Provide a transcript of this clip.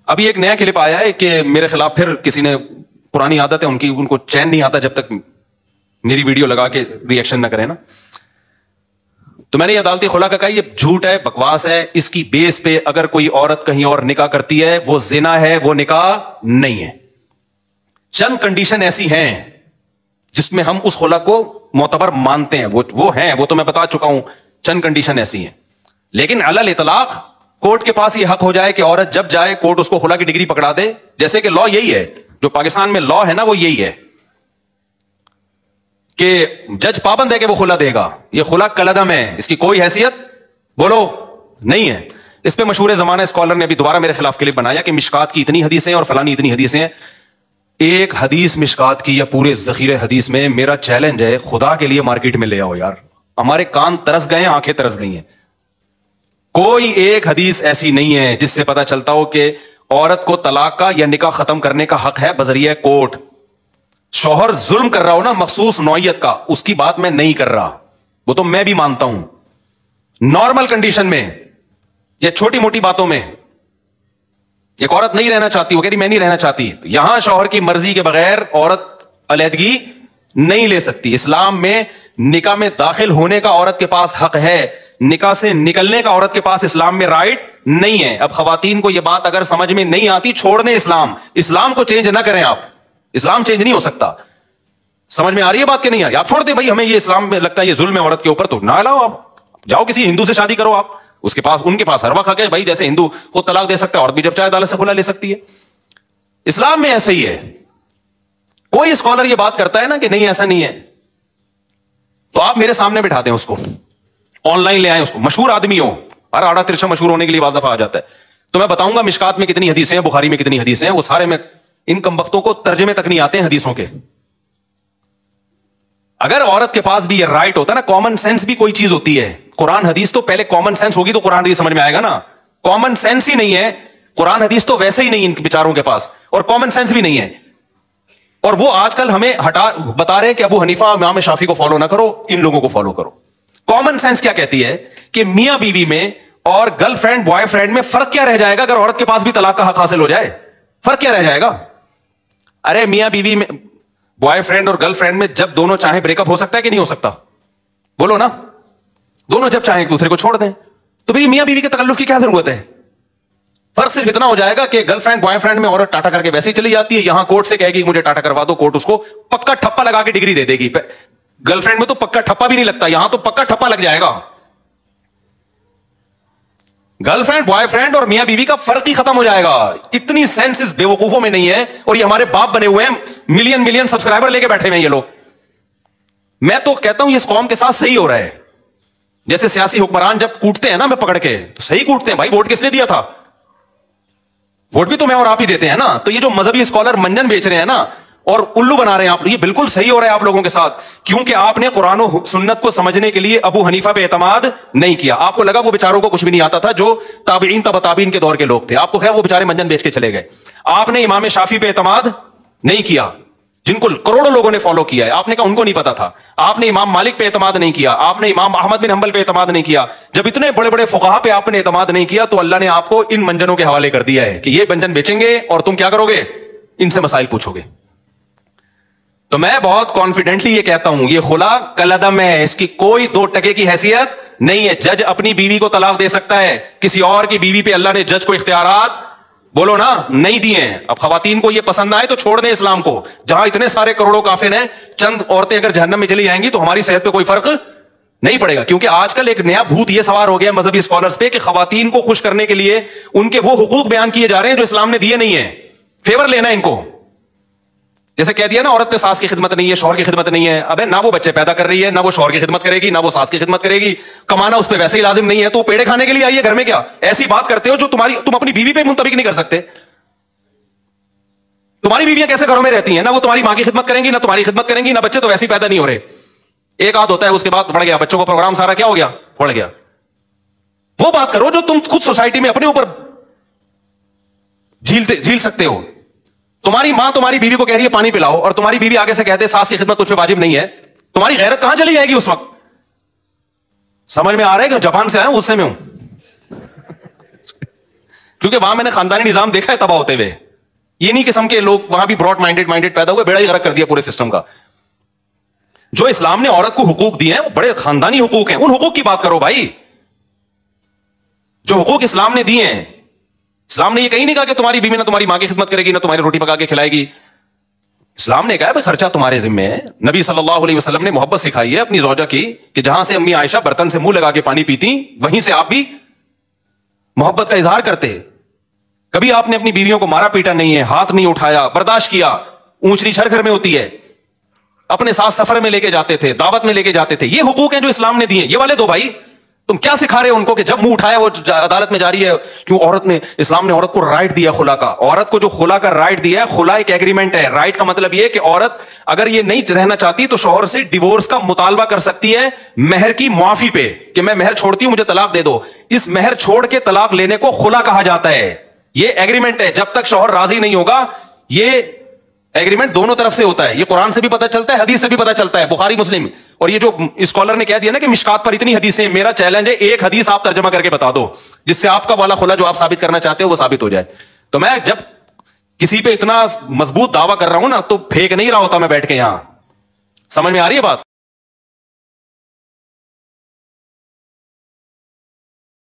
ابھی ایک نیا کلپ آیا ہے کہ میرے خلاف پھر کسی نے, پرانی عادت ہے ان کی, ان کو چین نہیں آتا جب تک میری ویڈیو لگا کے ریئیکشن نہ کرے نا. تو میں نے یہ عدالتی خلا کا کہا یہ جھوٹ ہے, بکواس ہے. اس کی بیس پہ اگر کوئی عورت کہیں اور نکاح کرتی ہے وہ زنا ہے, وہ نکاح نہیں ہے. چند کنڈیشن ایسی ہیں جس میں ہم اس خلا کو معتبر مانتے ہیں, وہ ہیں, وہ تو میں بتا چکا ہوں. چند کنڈیشن ایسی ہیں, لیکن علی الاطلاق کورٹ کے پاس یہ حق ہو جائے کہ عورت جب جائے کورٹ اس کو خلا کی ڈگری پکڑا دے. جیسے کہ لا یہی ہے, جو پاکستان میں لا ہے نا وہ یہی ہے کہ جج پابند ہے کہ وہ خلا دے گا. یہ خلا کلعدم ہے, اس کی کوئی حیثیت بولو نہیں ہے. اس پہ مشہور زمانہ اسکالر نے ابھی دوبارہ میرے خلاف کلپ بنایا کہ مشکات کی اتنی حدیثیں اور فلانی اتنی حدیثیں ہیں. ایک حدیث مشکات کی یا پورے ذخیرے حدیث میں میرا چیلنج ہے, خدا کے لیے مارکیٹ میں لے آؤ یار. ہمارے کان ترس گئے ہیں, آنکھیں ترس گئی ہیں. کوئی ایک حدیث ایسی نہیں ہے جس سے پتا چلتا ہو کہ عورت کو طلاق کا یا نکاح ختم کرنے کا حق ہے بذریعہ کورٹ. شوہر ظلم کر رہا ہو نا مخصوص نوعیت کا, اس کی بات میں نہیں کر رہا, وہ تو میں بھی مانتا ہوں. نارمل کنڈیشن میں یا چھوٹی موٹی باتوں میں ایک عورت نہیں رہنا چاہتی, وہ کہہ رہی میں نہیں رہنا چاہتی, یہاں شوہر کی مرضی کے بغیر عورت علیحدگی نہیں لے سکتی. اسلام میں نکاح میں داخل ہونے کا عورت کے پاس حق ہے, نکاح سے نکلنے کا عورت کے پاس اسلام میں رائٹ نہیں ہے. اب خواتین کو یہ بات اگر سمجھ میں نہیں آتی, چھوڑ دیں اسلام کو چینج نہ کریں آپ. اسلام چینج نہیں ہو سکتا. سمجھ میں آ رہی ہے بات کہ نہیں آ رہی؟ آپ چھوڑ دیں بھائی, ہمیں یہ اسلام میں لگتا ہے یہ ظلم ہے عورت کے اوپر, تو نہ لاؤ, آپ جاؤ کسی ہندو سے شادی کرو. آپ اس کے پاس, ان کے پاس ہر وقت ہے بھائی, جیسے ہندو خود طلاق دے سکتا ہے, عورت بھی جب چاہے عدالت سے خلا لے سکتی ہے. اسلام میں ایسا ہی ہے. کوئی اسکالر یہ بات کرتا ہے نا کہ نہیں ایسا نہیں ہے, تو آپ میرے سامنے بٹھا دیں اس کو, آن لائن لے آئیں اس کو, مشہور آدمی ہو, ہر آڑا ترچا مشہور ہونے کے لیے بعض دفعہ آ جاتا ہے. تو میں بتاؤں گا مشکات میں کتنی حدیثیں ہیں, بخاری میں کتنی حدیثیں ہیں, وہ سارے میں ان کمبختوں کو ترجمے تک نہیں آتے ہیں حدیثوں کے. اگر عورت کے پاس بھی یہ رائٹ ہوتا ہے نا, کامن سینس بھی کوئی چیز ہوتی ہے. قرآن حدیث تو پہلے کامن سینس ہوگی تو قرآن حدیث سمجھ میں آئے گا نا. کامن سینس ہی نہیں ہے, قرآن حدیث تو ویسے ہی نہیں ان بیچاروں کے پاس, اور کامن سینس بھی نہیں ہے. اور وہ آج کل ہمیں بتا رہے کہ ابو حنیفہ امام شافعی کو فالو نہ کرو, ان لوگوں کو فالو کرو. کامن سینس کیا کہتی ہے کہ میاں بیوی میں اور گرل فرینڈ بوائے فرینڈ میں فرق کیا رہ جائے گا اگر عورت کے پاس بھی طلاق کا حق حاصل ہو جائے؟ فرق کیا رہ جائے گا؟ ارے میاں بیوی میں, بوائے فرینڈ اور گرل فرینڈ میں جب دونوں چاہیں بریک اپ ہو سکتا ہے کہ نہیں ہو سکتا؟ بولو نا. دونوں جب چاہیں ایک دوسرے کو چھوڑ دیں, تو بھئی میاں بیوی کے تکلف کی کیا ضرورت ہے؟ فرق صرف اتنا ہو جائے گا کہ گرل فرینڈ بوائے فرینڈ میں عورت ٹاٹا کر کے ویسے ہی چلی جاتی ہے, یہاں کورٹ سے کہے گی مجھے ٹاٹا کروا دو, کورٹ اس کو پکا ٹھپا لگا کے ڈگری دے دے گی. گرل فرینڈ میں تو پکا ٹھپا بھی نہیں لگتا, یہاں تو پکا ٹھپا لگ جائے گا. گرل فرینڈ بوائے فرینڈ اور میاں بیوی کا فرق ہی ختم ہو جائے گا. اتنی سینس اس بے وقوفوں میں نہیں ہے, اور یہ ہمارے باپ بنے ہوئے ہیں, ملین سبسکرائبر لے کے بیٹھے ہوئے ہیں یہ لوگ. میں تو کہتا ہوں یہ اس قوم کے ساتھ صحیح ہو رہا ہے. جیسے سیاسی حکمران جب کوٹتے ہیں نا میں پکڑ کے, تو صحیح کوٹتے ہیں بھائی, ووٹ کس نے دیا تھا؟ ووٹ بھی تو میں اور آپ ہی دیتے ہیں نا. تو یہ جو مذہبی اسکالر منجن بیچ رہے ہیں نا اور الو بنا رہے ہیں آپ, یہ بالکل صحیح ہو رہا ہے آپ لوگوں کے ساتھ, کیونکہ آپ نے قرآن و سنت کو سمجھنے کے لیے ابو حنیفہ پہ اعتماد نہیں کیا. آپ کو لگا وہ بیچاروں کو کچھ بھی نہیں آتا تھا, جو تابعین تبع تابعین کے دور کے لوگ تھے, آپ کو خیر وہ بیچارے منجن بیچ کے چلے گئے. آپ نے امام شافعی پہ اعتماد نہیں کیا, جن کو کروڑوں لوگوں نے فالو کیا ہے. آپ نے کہا ان کو نہیں پتا تھا. آپ نے امام مالک پہ اعتماد نہیں کیا, آپ نے امام احمد بن حنبل پہ اعتماد نہیں کیا. جب اتنے بڑے بڑے فقہا پہ آپ نے اعتماد نہیں کیا, تو اللہ نے آپ کو ان منجنوں کے حوالے کر دیا ہے کہ یہ منجن بیچیں گے اور تم کیا کرو گے, ان سے مسائل پوچھو گے. تو میں بہت کانفیڈنٹلی یہ کہتا ہوں یہ خلا کلعدم ہے, اس کی کوئی 2 ٹکے کی حیثیت نہیں ہے. جج اپنی بیوی کو طلاق دے سکتا ہے, کسی اور کی بیوی پہ اللہ نے جج کو اختیارات بولو نا نہیں دیے ہیں. اب خواتین کو یہ پسند نہ آئے تو چھوڑ دیں اسلام کو. جہاں اتنے سارے کروڑوں کافر ہیں, چند عورتیں اگر جہنم میں چلی جائیں گی تو ہماری صحت پہ کوئی فرق نہیں پڑے گا. کیونکہ آج کل ایک نیا بھوت یہ سوار ہو گیا مذہبی اسکالرز پہ کہ خواتین کو خوش کرنے کے لیے ان کے وہ حقوق بیان کیے جا رہے ہیں جو اسلام نے دیے نہیں ہیں. فیور لینا ہے ان کو. جیسے کہہ دیا نا عورت پہ ساس کی خدمت نہیں ہے, شوہر کی خدمت نہیں ہے. ابے نہ وہ بچے پیدا کر رہی ہے, نہ وہ شوہر کی خدمت کرے گی, نہ وہ ساس کی خدمت کرے گی. کمانا اس پہ ویسے ہی لازم نہیں ہے, تو پیڑے کھانے کے لیے آئی ہے گھر میں کیا؟ ایسی بات کرتے ہو جو تم اپنی بیوی پہ منطبق نہیں کر سکتے. تمہاری بیویاں کیسے گھروں میں رہتی ہیں؟ نہ وہ تمہاری ماں کی خدمت کریں گی, نہ تمہاری خدمت کریں گی, نہ بچے تو ویسے ہی پیدا نہیں ہو رہے. ایک آدھ ہوتا ہے اس کے بعد بڑھ گیا, بچوں کا پروگرام سارا کیا ہو گیا, بڑھ گیا. وہ بات کرو جو تم خود سوسائٹی میں اپنے اوپر جھیل سکتے ہو. تمہاری ماں تمہاری بیوی کو کہہ رہی ہے پانی پلاؤ, اور تمہاری بیوی آگے سے کہتے ساس کی خدمت تجھ پہ واجب نہیں ہے. تمہاری غیرت کہاں چلی جائے گی اس وقت؟ سمجھ میں آ رہا ہے کہ جاپان سے آیا ہوں, غصے میں ہوں کیونکہ وہاں میں نے خاندانی نظام دیکھا ہے تباہ ہوتے ہوئے. یہ نہیں قسم کے لوگ وہاں بھی براڈ مائنڈیڈ پیدا ہوئے, بیڑا ہی غرق کر دیا پورے سسٹم کا. جو اسلام نے عورت کو حقوق دیے ہیں وہ بڑے خاندانی حقوق ہیں, ان حقوق کی بات کرو بھائی. جو حقوق اسلام نے دیے ہیں, اسلام نے یہ کہیں نہیں کہا کہ تمہاری بیوی نہ تمہاری ماں کی خدمت کرے گی نہ تمہاری روٹی پکا کے کھلائے گی. اسلام نے کہا ہے خرچہ تمہارے ذمہ ہے. نبی صلی اللہ علیہ وسلم نے محبت سکھائی ہے اپنی زوجہ کی کہ جہاں سے امی عائشہ برتن سے منہ لگا کے پانی پیتی وہیں سے آپ بھی محبت کا اظہار کرتے. کبھی آپ نے اپنی بیویوں کو مارا پیٹا نہیں ہے, ہاتھ نہیں اٹھایا, برداشت کیا. اونچ نیچ ہر گھر میں ہوتی ہے. اپنے ساتھ سفر میں لے کے جاتے تھے, دعوت میں لے کے جاتے تھے. یہ حقوق ہیں جو اسلام نے دیے, یہ والے دو بھائی. تم کیا سکھا رہے ہو ان کو کہ جب منہ اٹھایا وہ عدالت میں جاری ہے؟ کیوں عورت نے, اسلام نے عورت کو رائٹ دیا خلا کا. عورت کو جو خلا کا رائٹ دیا ہے, خلا ایک ایگریمنٹ ہے. رائٹ کا مطلب یہ کہ عورت اگر یہ نہیں رہنا چاہتی تو شوہر سے ڈیورس کا مطالبہ کر سکتی ہے مہر کی معافی پہ, کہ میں مہر چھوڑتی ہوں مجھے طلاق دے دو. اس مہر چھوڑ کے طلاق لینے کو خلا کہا جاتا ہے. یہ ایگریمنٹ ہے. جب تک شوہر راضی نہیں ہوگا, یہ ایگریمنٹ دونوں طرف سے ہوتا ہے. یہ قرآن سے بھی پتہ چلتا ہے, حدیث سے بھی پتہ چلتا ہے, بخاری مسلم. اور یہ جو اسکالر نے کہہ دیا نا کہ مشکات پر اتنی حدیثیں, میرا چیلنج ہے ایک حدیث آپ ترجمہ کر کے بتا دو جس سے آپ کا والا خلا جو آپ ثابت کرنا چاہتے ہو وہ ثابت ہو جائے. تو میں جب کسی پہ اتنا مضبوط دعویٰ کر رہا ہوں نا تو پھینک نہیں رہا ہوتا میں بیٹھ کے یہاں. سمجھ میں آ رہی ہے بات؟